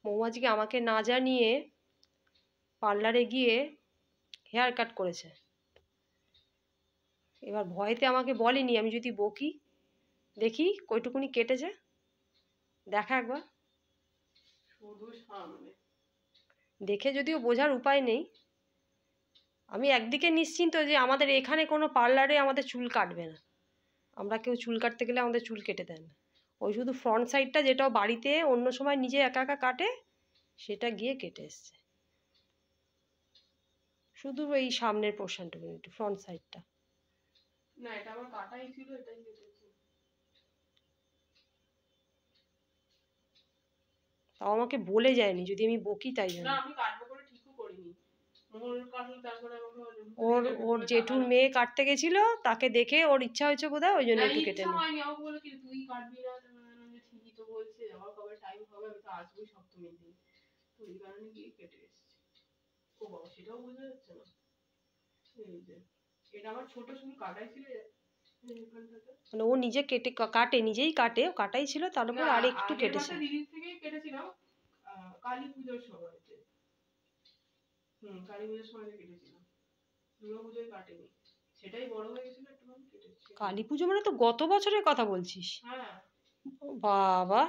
মৌমাছিকে আমাকে না জানিয়ে পার্লারে গিয়ে হেয়ার কাট করেছে। এবার ভয়েতে আমাকে বলেনি, আমি যদি বকি দেখি কইটুকুনি কেটেছে, দেখা একবার দেখে যদিও বোঝার উপায় নেই। আমি একদিকে নিশ্চিন্ত যে আমাদের এখানে কোনো পার্লারে আমাদের চুল কাটবে না, আমরা কেউ চুল কাটতে গেলে আমাদের চুল কেটে দেয় না। ওই শুধু ফ্রন্ট সাইডটা যেটাও বাড়িতে অন্য সময় নিজে একা একা কাটে, সেটা গিয়ে কেটে এসছে। শুধু এই সামনের পোর্শনটুকু, একটু ফ্রন্ট সাইডটা। না, এটা আমার কাটাই ছিল, এটাই কেটেছি। তাও আমাকে বলে যায়নি, যদি আমি বকি তাই জন্য। না, আমি কাটবো করে ঠিকও করিনি। তারপরে ওর জেঠুর মেয়ে কাটতে গেছিল, তাকে দেখে ওর ইচ্ছা হয়েছে বোধহয়, ওই জন্য একটু কেটে নিই। নিই। আমাকে বলে কি তুই কাটবি না, ঠিকই তো বলছে, আমার কবে টাইম হবে, আমি তো আসবই সপ্তমীর দিন, তো এই কারণে গিয়ে কেটে এসেছি। ও বাবা, সেটাও বোঝা যাচ্ছে না। এই যে এটা আমার ছোট চুল কাটাই ছিল, মানে ও নিজে কেটে কাটে, নিজেই কাটে, ও কাটাই ছিল, তার উপর আর একটু কেটেছে। দিদির থেকেই কেটেছিলাম কালী পুজোর সময়তে। কালী পুজোর সময় কেটেছিলাম, দুর্গা পুজোয় কাটেনি, সেটাই বড় হয়ে গেছিল একটুখানি কেটেছি। কালী পুজো মানে তো গত বছরের কথা বলছিস? হ্যাঁ বাবা,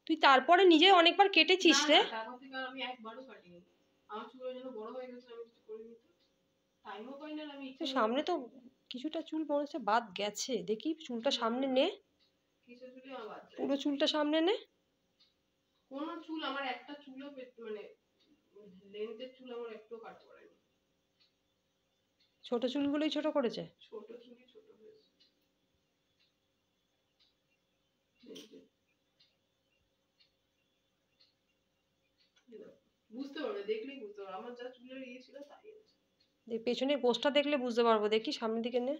তুই তারপরে নিজে অনেকবার কেটেছিস রে? তারপর থেকে আমি একবারও কাটিনি, আমার চুলের জন্য বড় হয়ে গেছে, আমি কিছু করিনি, তো টাইমও পাই না আমি। সামনে তো কিছুটা চুল মনে হচ্ছে বাদ গেছে, দেখি চুলটা সামনে নে, কিছু চুলই আমার বাদ যায়, পুরো চুলটা সামনে নে। কোন চুল আমার একটা চুলও মানে লেন্থের চুল আমার একটু কাট করেনি। ছোট চুলগুলোই ছোট করেছে, ছোট চুলই ছোট হয়েছে। বুঝতে পারবে, দেখলেই বুঝতে পারবে আমার যা চুলের ইয়ে ছিল তাই আছে। পেছনে গোছটা দেখলে বুঝতে পারবো, দেখি সামনের দিকে নে।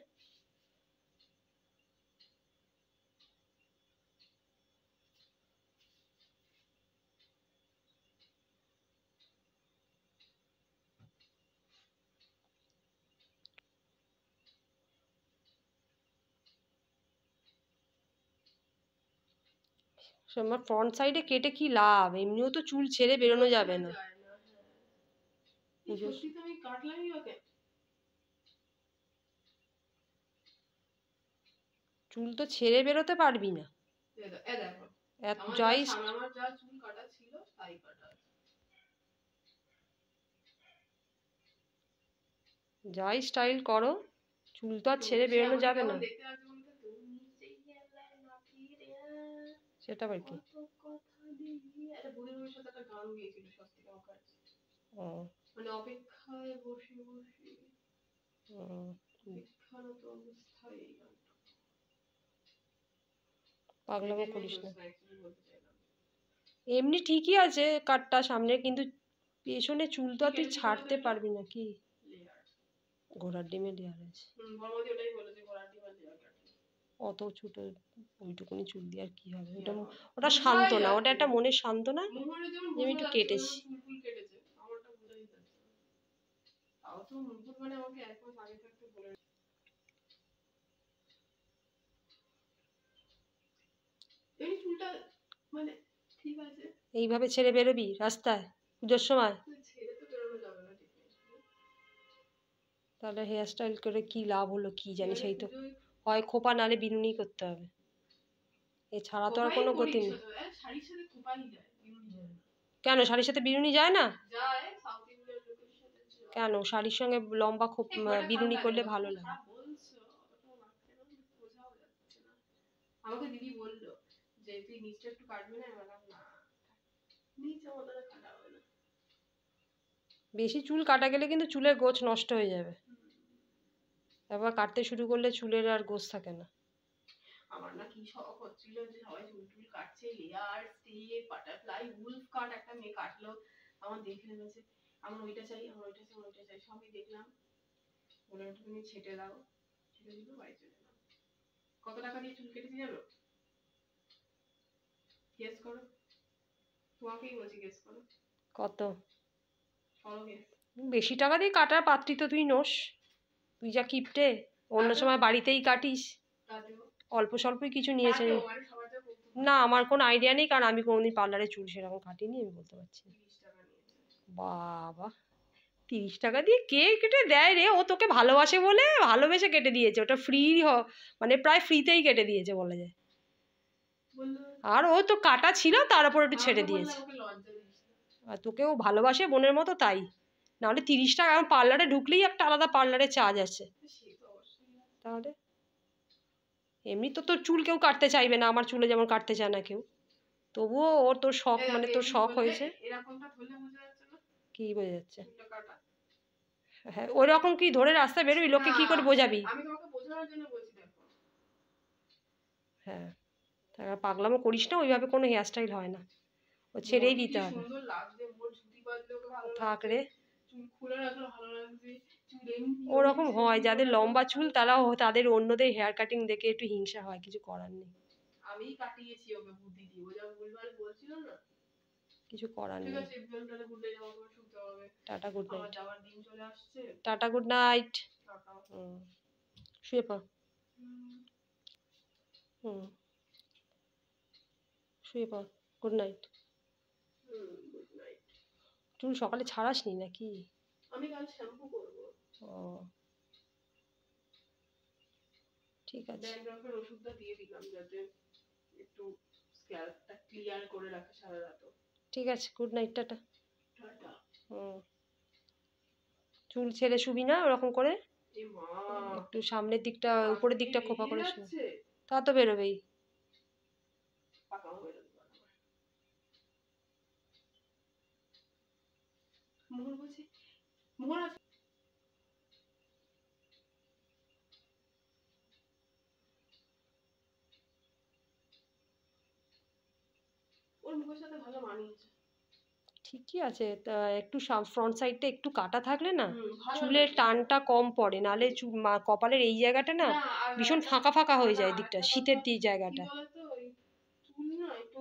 আমার ফ্রন্ট সাইডে কেটে কি লাভ, এমনিও তো চুল ছেড়ে বেরোনো যাবে না। চুল তো ছেড়ে বেরোতে পারবি না, যাই যাই স্টাইল করো, চুল তো আর ছেড়ে বেরোনো যাবে না। সেটা আবার কি? মানে অপেক্ষায় বসে বসে পাগলামো করিস না, এমনি ঠিকই আছে কাটটা সামনে, কিন্তু পেছনে চুল তো আর তুই ছাড়তে পারবি না। কি ঘোড়ার ডিমে লেয়ার আছে, অত ছোট ওইটুকুনি চুল দিয়ে আর কি হবে? ওটা ওটা সান্ত্বনা, ওটা একটা মনের সান্ত্বনা যে আমি একটু কেটেছি। এইভাবে ছেড়ে বেরোবি রাস্তায় পুজোর সময়? তাহলে হেয়ার স্টাইল করে কি লাভ হলো কি জানি, সেই তো হয় খোপা নালে বিনুনি করতে হবে, এছাড়া তো আর কোনো গতি নেই। কেন শাড়ির সাথে বিনুনি যায় না? কেন শাড়ির সঙ্গে লম্বা খোপ বিনুনি করলে ভালো লাগে। আমাকে দিদি বললো যে তুই নিচটা একটু কাটবি না, বললাম না নিচে আমাদের কাটা হবে না। বেশি চুল কাটা গেলে কিন্তু চুলের গোছ নষ্ট হয়ে যাবে, একবার কাটতে শুরু করলে চুলের আর গোছ থাকে না। আমার না কি শখ হচ্ছিল যে সবাই চুল টুল কাটছে, লেয়ার স্টেপ বাটারফ্লাই উলফ কাট একটা মেয়ে কাটলো, আমার দেখে নেমেছে আমার ওইটা চাই, আমার ওইটা চাই, আমার ওইটা চাই, সবই দেখলাম, বলে তুমি ছেটে দাও, ছেটে দিল, বাড়ি চলে এলাম। কত টাকা দিয়ে চুল কেটেছি জানো? গেস করো, তোমাকেই বলছি গেস করো। কত? চলো গেস। বেশি টাকা দিয়ে কাটার পাত্রী তো তুই নোস, তুই যা কিপটে, অন্য সময় বাড়িতেই কাটিস, অল্প স্বল্পই কিছু নিয়েছে। না আমার কোনো আইডিয়া নেই, কারণ আমি কোনোদিন পার্লারে চুল সেরকম কাটিনি, আমি বলতে পারছি না। 30 টাকা নিয়েছে। বাবা, 30 টাকা দিয়ে কে কেটে দেয় রে? ও তোকে ভালোবাসে বলে ভালোবেসে কেটে দিয়েছে, ওটা ফ্রি মানে প্রায় ফ্রিতেই কেটে দিয়েছে বলা যায়। বললো আর ও তো কাটা ছিল, তার উপর একটু ছেড়ে আমাকে বললো দিয়েছে। আমাকে লজ্জা দিস না। আর তোকে ও ভালোবাসে বোনের মতো, তাই। নাহলে 30 টাকা, এখন পার্লারে ঢুকলেই একটা আলাদা পার্লারে চার্জ আছে। সে তো অবশ্যই না। তাহলে এমনি তো তোর চুল কেউ কাটতে চাইবে না, আমার চুলে যেমন কাটতে চায় না কেউ, তবুও ওর তোর শখ, এই মানে দেখো, তোর এমনি শখ ধরলে হয়েছে। এরকমটা ধরলে বোঝা যাচ্ছে না কি বোঝা যাচ্ছে? চুলটা কাটা। হ্যাঁ, ওই রকম কি ধরে রাস্তায় বেরোবি, লোককে কি করে না, বোঝাবি? আমি তোমাকে বোঝানোর জন্য বলছি, দেখো। হ্যাঁ, পাগলামো করিস না, ওইভাবে কোনো হেয়ার স্টাইল হয় না, ও ছেড়েই মোর কি দিতে হবে। সুন্দর লাগছে, মোর ঝুঁটি বাঁধলে ওকে ভালো থাক লাগছে, রে, চুল খুলে রাখলে ভালো লাগছে, চুল এমনি ওরকম এমনি হয় সেটিং যাদের করে রাখলে লম্বা ভালো চুল, লাগছে। তারাও তাদের অন্যদের হেয়ার কাটিং দেখে একটু হিংসা হয়, কিছু করার নেই। আমিই কাটিয়েছি ওকে বুদ্ধি দিয়ে, ও যা ভুলভাল বলছিল না। কিছু করার ঠিক নেই। আছে, বিকেলটাতে ঘুরতে যাবো, করে শুতে হবে। টাটা, গুড আমার নাইট। যাওয়ার দিন চলে আসছে। Tata, good night. টাটা। শুয়ে পড়। হুম। হুম, শুয়ে পড়। Good night. Good night. চুল সকালে ছাড়াসনি নাকি? আমি কাল শ্যাম্পু করবো। ও, ঠিক আছে। ড্যান্ড্রফের ওষুধটা দিয়ে দিলাম যাতে একটু স্ক্যাল্পটা ক্লিয়ার করে রাখে সারা রাত। ঠিক আছে, গুড নাইট, টাটা। টাটা। হুম, চুল ছেড়ে শুবি না ওরকম করে, এ মা, একটু সামনের দিকটা, উপরের দিকটা খোপা করে শুবি। যাচ্ছে। তা তো বেরোবেই। পাকাও বেরোতে পারবে। মোহন বলছে, মোহন আজ ওর মুখের সাথে ভালো মানিয়েছে। ঠিকই আছে, তা একটু ফ্রন্ট সাইডটা একটু কাটা থাকলে না ভালো চুলের লাগে। টানটা কম পড়ে, নাহলে কপালের এই জায়গাটা না না, আর ভীষণ একটা- ফাঁকা ফাঁকা হয়ে না, যায়, দিকটা একটা শীতের কথা, দিক কি জায়গাটা। বলতো, ওই চুল না একটু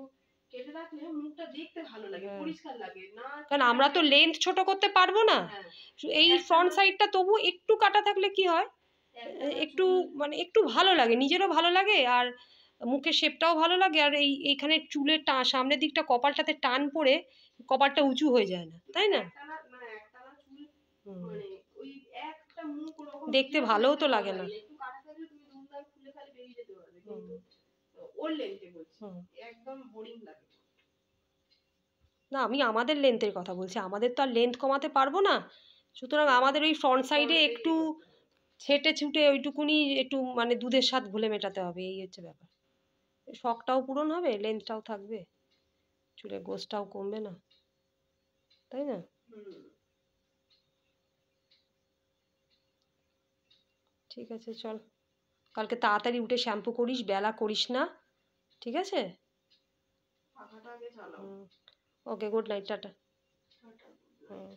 কেটে রাখলে মুখটা দেখতে ভালো লাগে, হ্যাঁ, পরিষ্কার লাগে না। কারণ কেটে আমরা তো রাখলে- লেন্থ ছোট করতে পারবো না, হ্যাঁ, এই ফ্রন্ট সাইডটা তবু একটু কাটা থাকলে কি হয়, একটানা একটু চুল। মানে একটু ভালো লাগে, নিজেরও ভালো লাগে, আর মুখের শেপটাও ভালো লাগে, আর এইখানে চুলের সামনের দিকটা কপালটাতে টান পড়ে কপালটা উঁচু হয়ে যায় না, তাই না? একটানা চুল, হুম, মানে ওই একটা মুখ ওরকম দেখতে নিজেরও ভালোও দেখতে তো ভালো লাগে না। একটু কাটা থাকলে তুমি দুমদাম খুলে খালি বেরিয়ে যেতে পারবে, হুম, কিন্তু ওর লেন্থে বলছি, হুম। একদম বোরিং লাগে। না, আমি আমাদের লেন্থের কথা বলছি, আমাদের তো আর লেন্থ কমাতে পারবো না, সুতরাং আমাদের ওই ফ্রন্ট সাইডে একটু ছেটে ছুটে ওইটুকুনি একটু মানে দুধের স্বাদ ঘুলে মেটাতে হবে, এই হচ্ছে ব্যাপার। শখটাও পূরণ হবে, লেন্থটাও থাকবে, চুলের গোছটাও কমবে না, তাই না? ঠিক আছে, চল, কালকে তাড়াতাড়ি উঠে শ্যাম্পু করিস, বেলা করিস না, ঠিক আছে? পাখাটা আগে চালাও। ওকে, গুড নাইট, টাটা। টাটা। হুম।